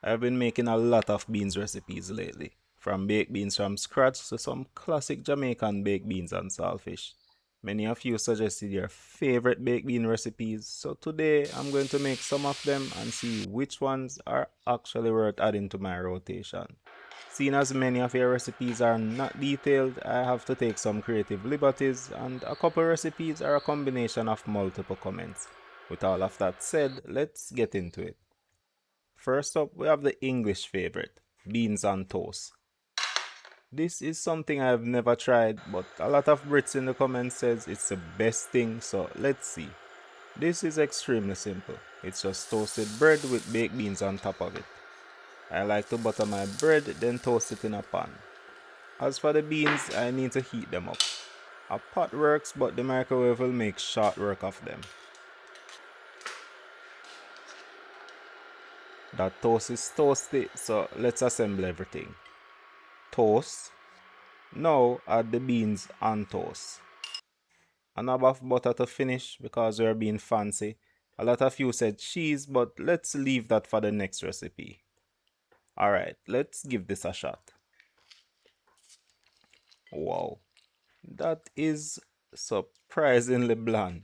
I've been making a lot of beans recipes lately, from baked beans from scratch to some classic Jamaican baked beans and saltfish. Many of you suggested your favorite baked bean recipes, so today I'm going to make some of them and see which ones are actually worth adding to my rotation. Seeing as many of your recipes are not detailed, I have to take some creative liberties, and a couple recipes are a combination of multiple comments. With all of that said, let's get into it. First up, we have the English favorite, beans on toast. This is something I've never tried, but a lot of Brits in the comments says it's the best thing, so let's see. This is extremely simple. It's just toasted bread with baked beans on top of it. I like to butter my bread, then toast it in a pan. As for the beans, I need to heat them up. A pot works, but the microwave will make short work of them. That toast is toasty, so let's assemble everything. Toast. Now add the beans on toast. A knob of butter to finish because we're being fancy. A lot of you said cheese, but let's leave that for the next recipe. Alright, let's give this a shot. Wow, that is surprisingly bland.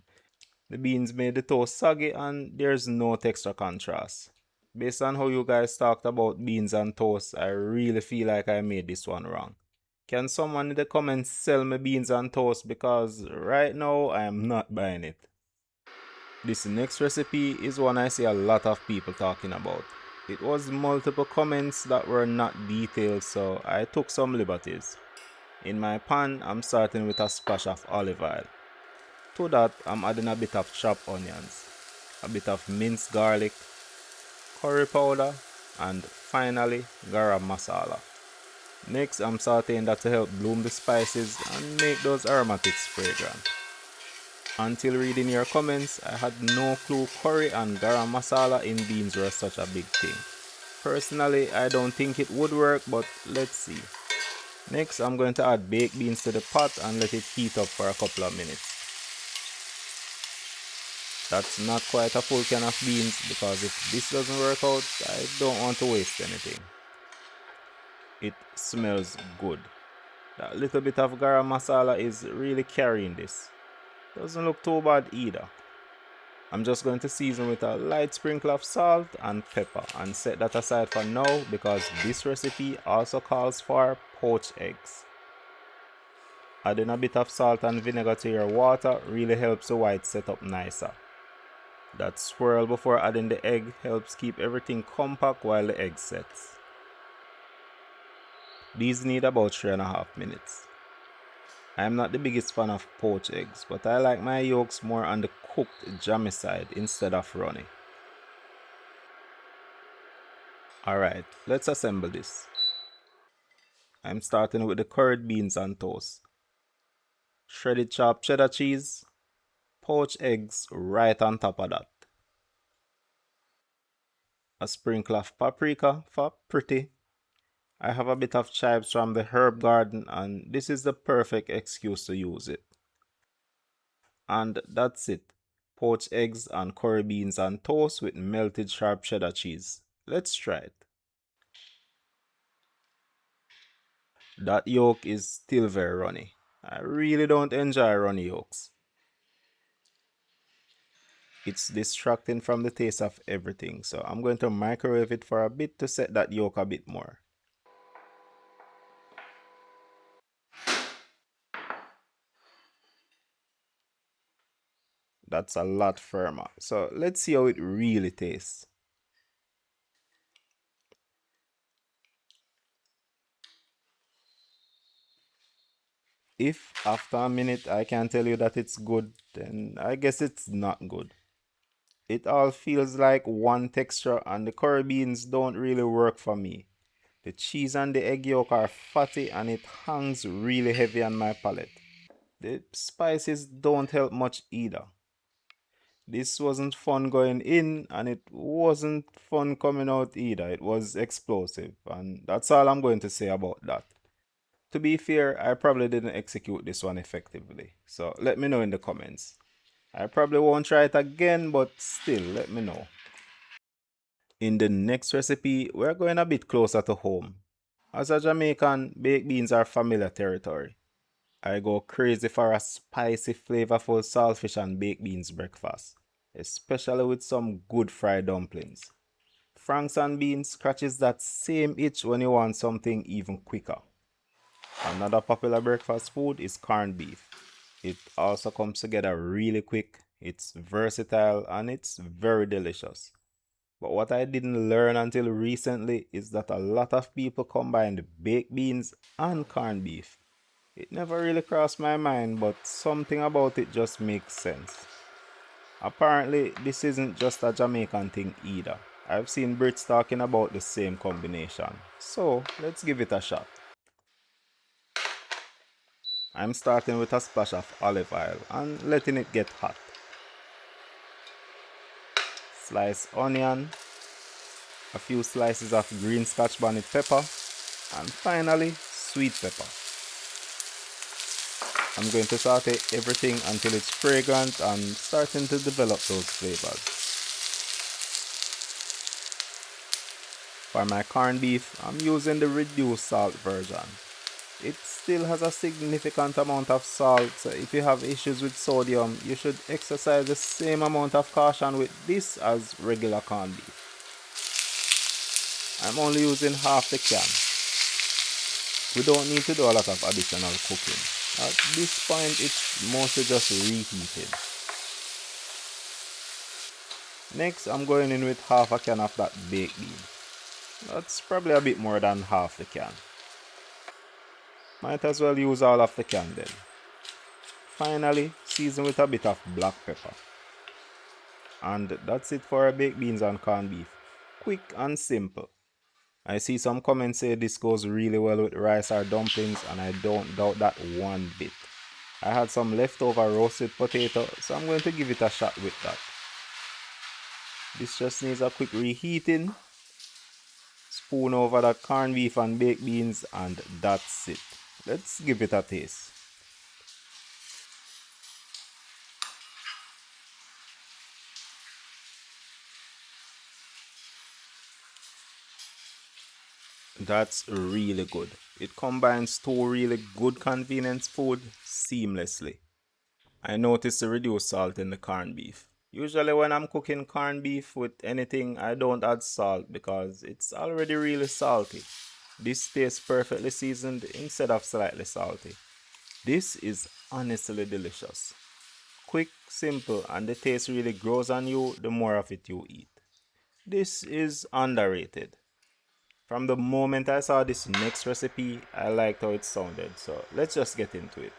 The beans made the toast soggy and there's no texture contrast. Based on how you guys talked about beans and toast, I really feel like I made this one wrong. Can someone in the comments sell me beans and toast because right now I am not buying it. This next recipe is one I see a lot of people talking about. It was multiple comments that were not detailed, so I took some liberties. In my pan, I'm starting with a splash of olive oil. To that, I'm adding a bit of chopped onions, a bit of minced garlic, curry powder, and finally garam masala. Next, I'm sauteing that to help bloom the spices and make those aromatics fragrant. Until reading your comments, I had no clue curry and garam masala in beans were such a big thing. Personally, I don't think it would work, but let's see. Next, I'm going to add baked beans to the pot and let it heat up for a couple of minutes. That's not quite a full can of beans because if this doesn't work out, I don't want to waste anything. It smells good. That little bit of garam masala is really carrying this. Doesn't look too bad either. I'm just going to season with a light sprinkle of salt and pepper and set that aside for now because this recipe also calls for poached eggs. Adding a bit of salt and vinegar to your water really helps the white set up nicer. That swirl before adding the egg helps keep everything compact while the egg sets. These need about 3.5 minutes. I am not the biggest fan of poached eggs, but I like my yolks more on the cooked jammy side instead of runny. Alright, let's assemble this. I'm starting with the curried beans on toast. Shredded chopped cheddar cheese, poached eggs right on top of that. A sprinkle of paprika for pretty. I have a bit of chives from the herb garden and this is the perfect excuse to use it. And that's it. Poached eggs and curry beans on toast with melted sharp cheddar cheese. Let's try it. That yolk is still very runny. I really don't enjoy runny yolks. It's distracting from the taste of everything, so I'm going to microwave it for a bit to set that yolk a bit more. That's a lot firmer. So let's see how it really tastes. If after a minute I can tell you that it's good, then I guess it's not good. It all feels like one texture and the curry beans don't really work for me. The cheese and the egg yolk are fatty and it hangs really heavy on my palate. The spices don't help much either. This wasn't fun going in and it wasn't fun coming out either. It was explosive and that's all I'm going to say about that. To be fair, I probably didn't execute this one effectively. So let me know in the comments. I probably won't try it again, but still let me know. In the next recipe, we're going a bit closer to home. As a Jamaican, baked beans are familiar territory. I go crazy for a spicy, flavorful saltfish and baked beans breakfast, especially with some good fried dumplings. Franks and beans scratches that same itch when you want something even quicker. Another popular breakfast food is corned beef. It also comes together really quick, it's versatile, and it's very delicious. But what I didn't learn until recently is that a lot of people combine baked beans and corned beef. It never really crossed my mind, but something about it just makes sense. Apparently, this isn't just a Jamaican thing either. I've seen Brits talking about the same combination. So, let's give it a shot. I'm starting with a splash of olive oil and letting it get hot. Slice onion, a few slices of green scotch bonnet pepper, and finally, sweet pepper. I'm going to saute everything until it's fragrant and starting to develop those flavors. For my corned beef, I'm using the reduced salt version. It still has a significant amount of salt, so if you have issues with sodium, you should exercise the same amount of caution with this as regular corned beef. I'm only using half the can. We don't need to do a lot of additional cooking. At this point, it's mostly just reheated. Next, I'm going in with half a can of that baked bean. That's probably a bit more than half the can. Might as well use all of the can then. Finally, season with a bit of black pepper. And that's it for our baked beans and corned beef. Quick and simple. I see some comments say this goes really well with rice or dumplings, and I don't doubt that one bit. I had some leftover roasted potato, so I'm going to give it a shot with that. This just needs a quick reheating. Spoon over that corned beef and baked beans, and that's it. Let's give it a taste. That's really good. It combines two really good convenience food seamlessly. I noticed the reduced salt in the corned beef. Usually when I'm cooking corned beef with anything, I don't add salt because it's already really salty. This tastes perfectly seasoned instead of slightly salty. This is honestly delicious. Quick, simple, and the taste really grows on you the more of it you eat. This is underrated. From the moment I saw this next recipe, I liked how it sounded, so let's just get into it.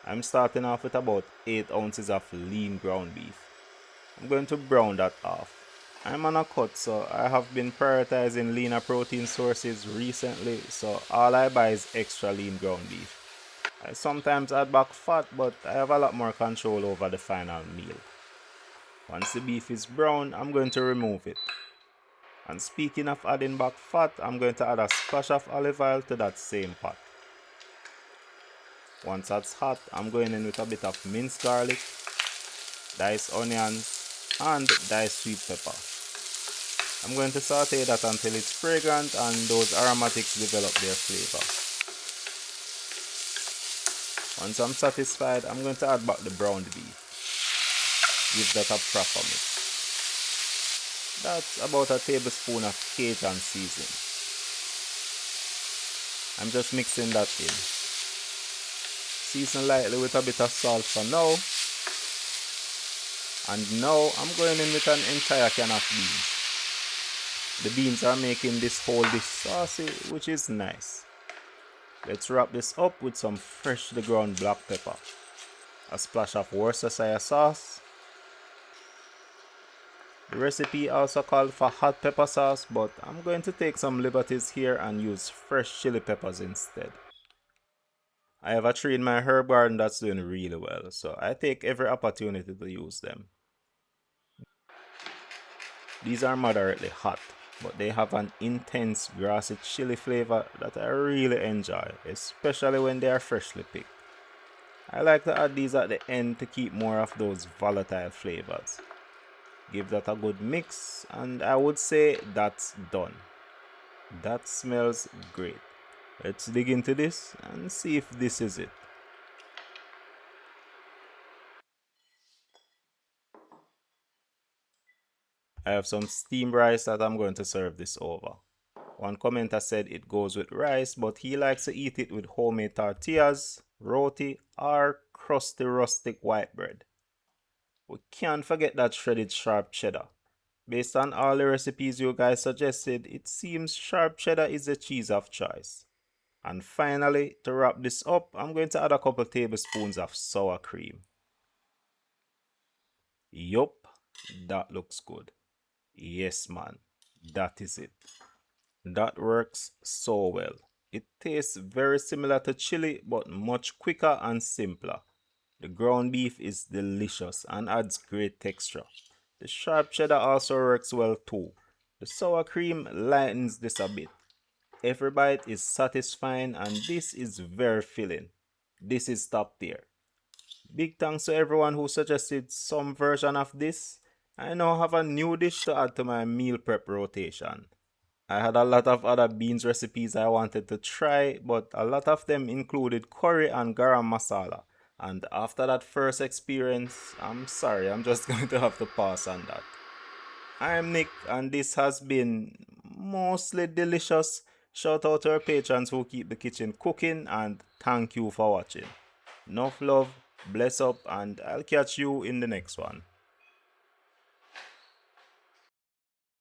I'm starting off with about 8 ounces of lean ground beef. I'm going to brown that off. I'm on a cut, so I have been prioritizing leaner protein sources recently, so all I buy is extra lean ground beef. I sometimes add back fat, but I have a lot more control over the final meal. Once the beef is brown, I'm going to remove it. And speaking of adding back fat, I'm going to add a splash of olive oil to that same pot. Once that's hot, I'm going in with a bit of minced garlic, diced onions, and diced sweet pepper. I'm going to saute that until it's fragrant and those aromatics develop their flavor. Once I'm satisfied, I'm going to add back the browned beef. Give that a proper mix. That's about a tablespoon of Cajun seasoning. I'm just mixing that in. Season lightly with a bit of salt for now. And now I'm going in with an entire can of beans. The beans are making this whole dish saucy, which is nice. Let's wrap this up with some freshly ground black pepper, a splash of Worcestershire sauce. The recipe also called for hot pepper sauce, but I'm going to take some liberties here and use fresh chili peppers instead. I have a tree in my herb garden that's doing really well, so I take every opportunity to use them. These are moderately hot, but they have an intense grassy chili flavor that I really enjoy, especially when they are freshly picked. I like to add these at the end to keep more of those volatile flavors. Give that a good mix, and I would say that's done. That smells great. Let's dig into this and see if this is it. I have some steamed rice that I'm going to serve this over. One commenter said it goes with rice, but he likes to eat it with homemade tortillas, roti, or crusty rustic white bread. We can't forget that shredded sharp cheddar. Based on all the recipes you guys suggested, it seems sharp cheddar is the cheese of choice. And finally, to wrap this up, I'm going to add a couple tablespoons of sour cream. Yup, that looks good. Yes, man, that is it. That works so well. It tastes very similar to chili, but much quicker and simpler. The ground beef is delicious and adds great texture. The sharp cheddar also works well too. The sour cream lightens this a bit. Every bite is satisfying and this is very filling. This is top tier. Big thanks to everyone who suggested some version of this. I now have a new dish to add to my meal prep rotation. I had a lot of other beans recipes I wanted to try, but a lot of them included curry and garam masala. And after that first experience, I'm sorry, I'm just going to have to pass on that. I'm Nick, and this has been mostly delicious. Shout out to our patrons who keep the kitchen cooking, and thank you for watching. Enough love, bless up, and I'll catch you in the next one.